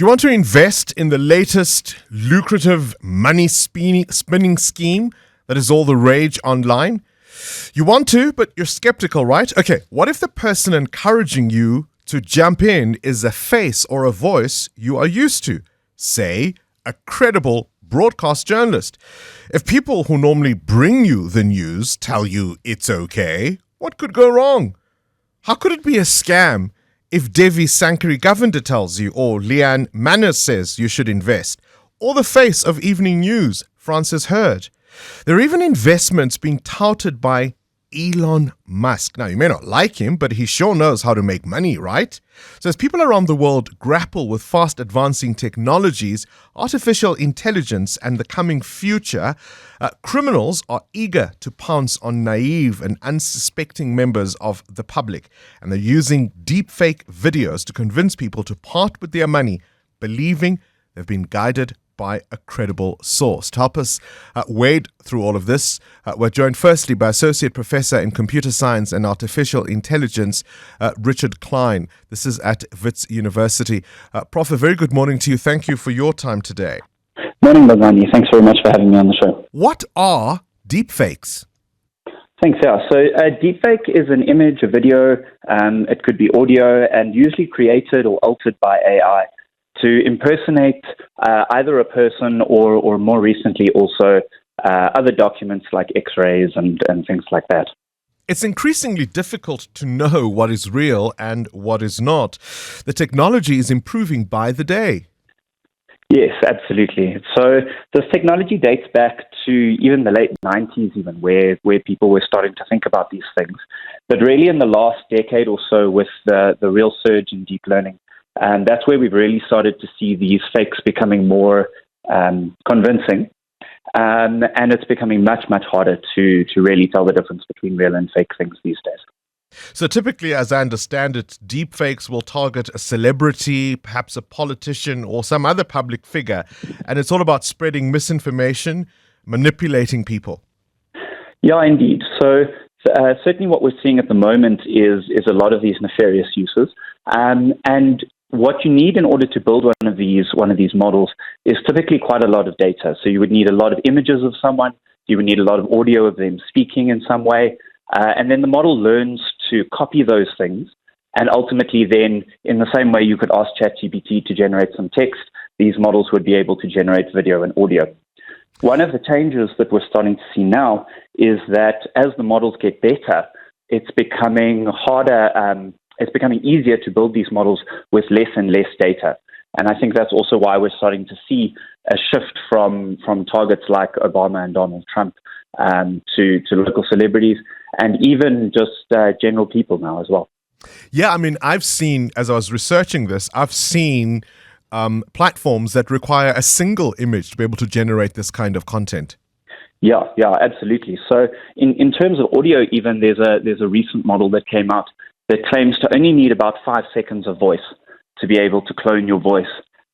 Do you want to invest in the latest lucrative money spinning scheme that is all the rage online? You want to, but you're skeptical, right? Okay, what if the person encouraging you to jump in is a face or a voice you are used to? Say, a credible broadcast journalist. If people who normally bring you the news tell you it's okay, what could go wrong? How could it be a scam if Devi Sankari Govender tells you, or Leanne Manners says you should invest, or the face of evening news, Francis Hurd? There are even investments being touted by Elon Musk. Now, you may not like him, but he sure knows how to make money, right? So as people around the world grapple with fast advancing technologies, artificial intelligence, and the coming future, criminals are eager to pounce on naive and unsuspecting members of the public. And they're using deepfake videos to convince people to part with their money, believing they've been guided by a credible source. To help us wade through all of this, we're joined firstly by Associate Professor in Computer Science and Artificial Intelligence, Richard Klein. This is at Wits University. Prof, a very good morning to you. Thank you for your time today. Morning, Bongani. Thanks very much for having me on the show. What are deepfakes? Thanks, yeah. So a deepfake is an image, a video, it could be audio, and usually created or altered by AI to impersonate either a person or more recently also other documents like X-rays and things like that. It's increasingly difficult to know what is real and what is not. The technology is improving by the day. Yes, absolutely. So this technology dates back to even the late 90s even, where people were starting to think about these things. But really in the last decade or so with the real surge in deep learning, and that's where we've really started to see these fakes becoming more convincing. And it's becoming much, much harder to really tell the difference between real and fake things these days. So typically, as I understand it, deepfakes will target a celebrity, perhaps a politician or some other public figure. And it's all about spreading misinformation, manipulating people. Yeah, indeed. So certainly what we're seeing at the moment is a lot of these nefarious uses. And what you need in order to build one of these models is typically quite a lot of data. So you would need a lot of images of someone, you would need a lot of audio of them speaking in some way, and then the model learns to copy those things. And ultimately then, in the same way you could ask ChatGPT to generate some text, these models would be able to generate video and audio. One of the changes that we're starting to see now is that as the models get better, it's becoming harder. It's becoming easier to build these models with less and less data. And I think that's also why we're starting to see a shift from targets like Obama and Donald Trump to local celebrities and even just general people now as well. Yeah, I mean, I've seen, as I was researching this, I've seen platforms that require a single image to be able to generate this kind of content. Yeah, absolutely. So in terms of audio, even there's a recent model that came out that claims to only need about 5 seconds of voice to be able to clone your voice,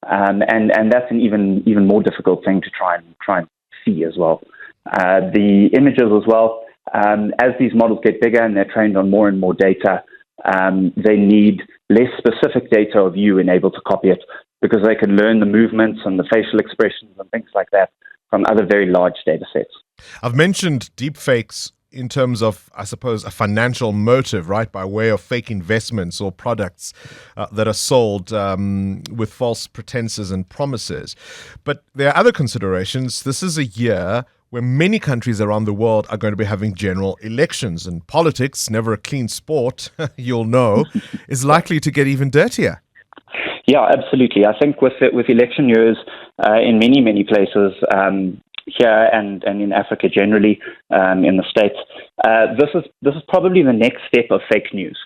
and that's an even more difficult thing to try and see as well. The images as well, as these models get bigger and they're trained on more and more data, they need less specific data of you and able to copy it because they can learn the movements and the facial expressions and things like that from other very large data sets. I've mentioned deepfakes in terms of, I suppose, a financial motive, right, by way of fake investments or products that are sold with false pretenses and promises. But there are other considerations. This is a year where many countries around the world are going to be having general elections, and politics, never a clean sport, you'll know, is likely to get even dirtier. Yeah, absolutely. I think with election years in many places, here and in Africa generally, in the States, this is probably the next step of fake news.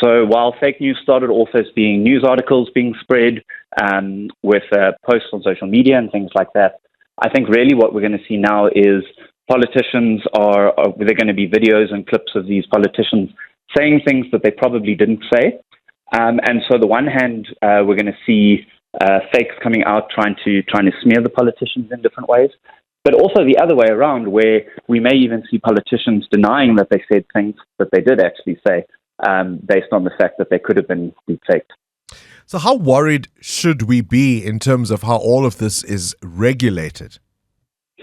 So while fake news started off as being news articles being spread with posts on social media and things like that, I think really what we're going to see now is politicians they're going to be videos and clips of these politicians saying things that they probably didn't say. And so the one hand, we're going to see fakes coming out trying to smear the politicians in different ways. But also the other way around, where we may even see politicians denying that they said things that they did actually say, based on the fact that they could have been deepfaked. So how worried should we be in terms of how all of this is regulated?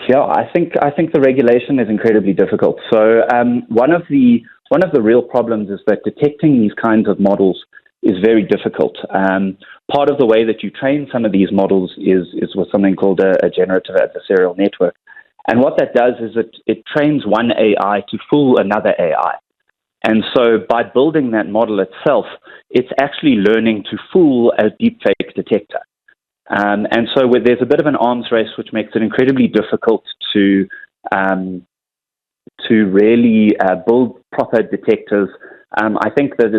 Yeah, I think the regulation is incredibly difficult. So one of the real problems is that detecting these kinds of models is very difficult. Part of the way that you train some of these models is with something called a generative adversarial network. And what that does is it trains one AI to fool another AI. And so by building that model itself, it's actually learning to fool a deepfake detector. And so there's a bit of an arms race, which makes it incredibly difficult to really build proper detectors. I think that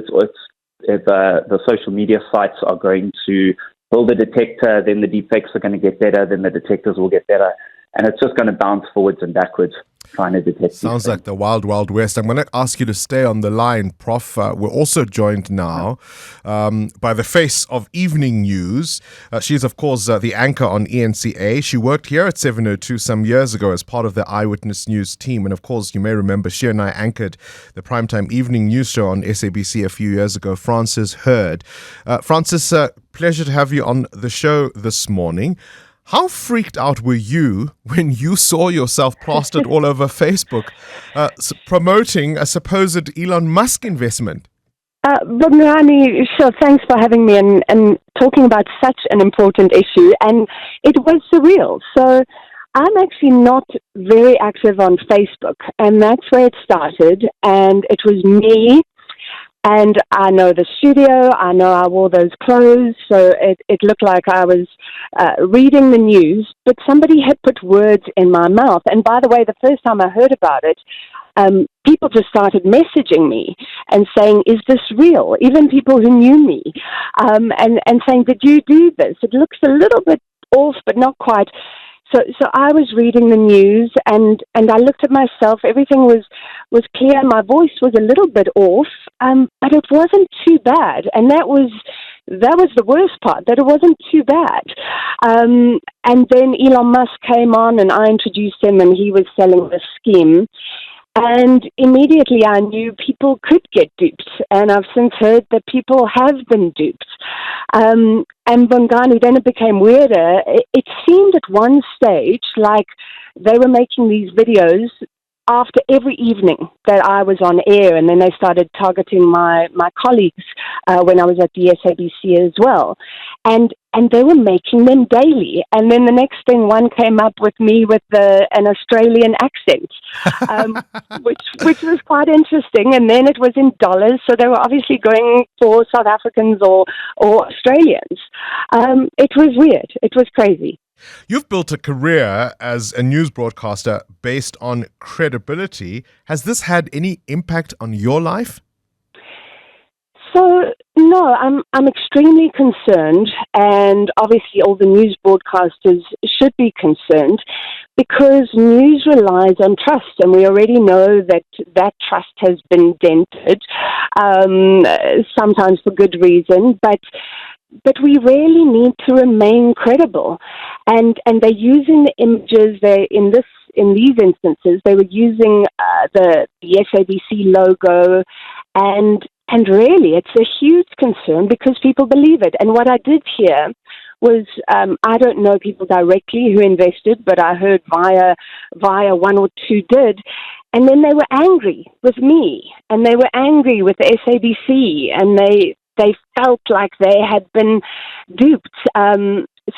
the social media sites are going to build a detector, then the deepfakes are going to get better, then the detectors will get better, and it's just going to bounce forwards and backwards trying to detect. Sounds like the wild, wild west. I'm going to ask you to stay on the line, Prof. We're also joined now by the face of evening news. She's, of course, the anchor on ENCA. She worked here at 702 some years ago as part of the Eyewitness News team. And, of course, you may remember she and I anchored the primetime evening news show on SABC a few years ago. Frances Hurd. Frances, pleasure to have you on the show this morning. How freaked out were you when you saw yourself plastered all over Facebook promoting a supposed Elon Musk investment? Bongani, sure, thanks for having me and talking about such an important issue. And it was surreal. So I'm actually not very active on Facebook, and that's where it started. And it was me. And I know the studio, I know I wore those clothes, so it looked like I was reading the news, but somebody had put words in my mouth. And by the way, the first time I heard about it, people just started messaging me and saying, is this real? Even people who knew me, and saying, did you do this? It looks a little bit off, but not quite. So I was reading the news and I looked at myself. Everything was clear. My voice was a little bit off, but it wasn't too bad. And that was the worst part, that it wasn't too bad. And then Elon Musk came on and I introduced him and he was selling the scheme. And immediately I knew people could get duped. And I've since heard that people have been duped. And Bongani, then it became weirder. It seemed at one stage like they were making these videos after every evening that I was on air, and then they started targeting my colleagues when I was at the SABC as well. And they were making them daily. And then the next thing, one came up with me with an Australian accent, which was quite interesting. And then it was in dollars, so they were obviously going for South Africans or Australians. It was weird. It was crazy. You've built a career as a news broadcaster based on credibility. Has this had any impact on your life? So, no, I'm extremely concerned, and obviously all the news broadcasters should be concerned because news relies on trust, and we already know that trust has been dented, sometimes for good reason, but we really need to remain credible, and they're using the images. In these instances, they were using the SABC logo, and really, it's a huge concern because people believe it. And what I did hear was, I don't know people directly who invested, but I heard via one or two did. And then they were angry with me, and they were angry with the SABC, and they felt like they had been duped.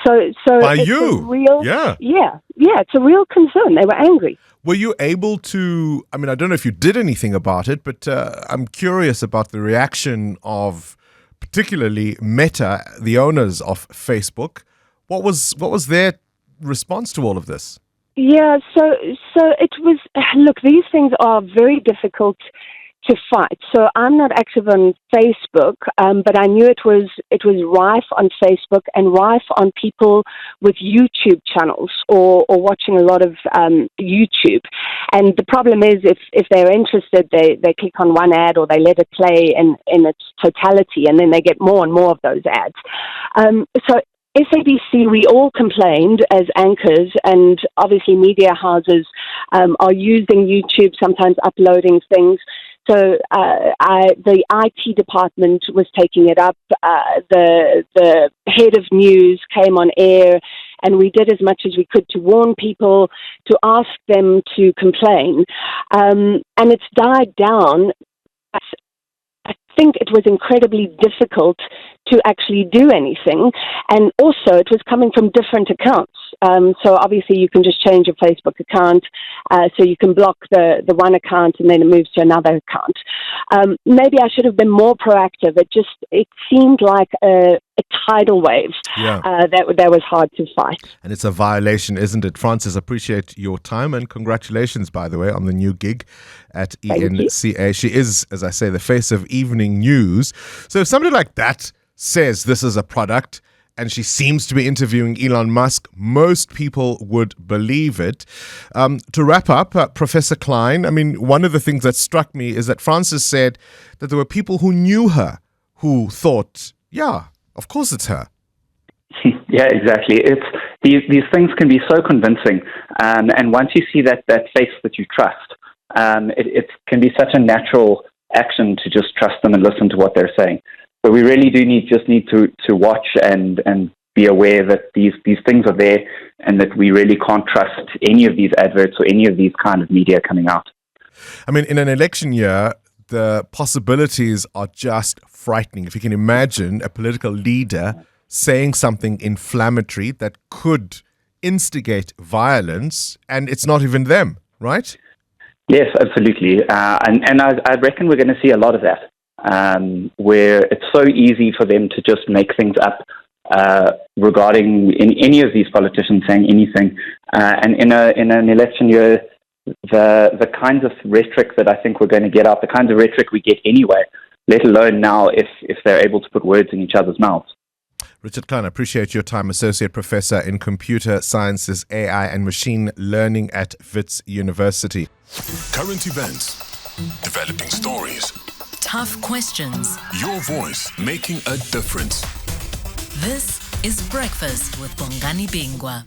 So by it's you? Yeah, it's a real concern. They were angry. Were you able to, I don't know if you did anything about it, but I'm curious about the reaction of particularly Meta, the owners of Facebook. What was their response to all of this? Yeah, so it was, look, these things are very difficult to fight. So I'm not active on Facebook, but I knew it was rife on Facebook and rife on people with YouTube channels or watching a lot of YouTube. And the problem is if they're interested, they click on one ad or they let it play in its totality, and then they get more and more of those ads. So SABC, we all complained as anchors, and obviously media houses are using YouTube, sometimes uploading things. So the IT department was taking it up. The head of news came on air, and we did as much as we could to warn people, to ask them to complain. And it's died down. I think it was incredibly difficult to actually do anything. And also, it was coming from different accounts. So obviously, you can just change your Facebook account. So you can block the one account and then it moves to another account. Maybe I should have been more proactive. It seemed like a tidal wave that was hard to fight. And it's a violation, isn't it? Frances, appreciate your time and congratulations, by the way, on the new gig at ENCA. She is, as I say, the face of evening news. So if somebody like that says this is a product and she seems to be interviewing Elon Musk, most people would believe it. To wrap up, Professor Klein, I mean, one of the things that struck me is that Frances said that there were people who knew her who thought, yeah, of course it's her. Yeah, exactly. It's these things can be so convincing, and once you see that face that you trust, it can be such a natural action to just trust them and listen to what they're saying. But we really do need to watch and be aware that these things are there, and that we really can't trust any of these adverts or any of these kind of media coming out. I mean, in an election year, the possibilities are just frightening. If you can imagine a political leader saying something inflammatory that could instigate violence, and it's not even them, right? Yes, absolutely. And I reckon we're going to see a lot of that, where it's so easy for them to just make things up regarding any of these politicians saying anything. And in an election year, the kinds of rhetoric that I think we're going to get out, the kinds of rhetoric we get anyway, let alone now if they're able to put words in each other's mouths. Richard Klein, I appreciate your time. Associate Professor in Computer Sciences, AI and Machine Learning at Wits University. Current events, developing stories, tough questions, your voice making a difference. This is Breakfast with Bongani Bingwa.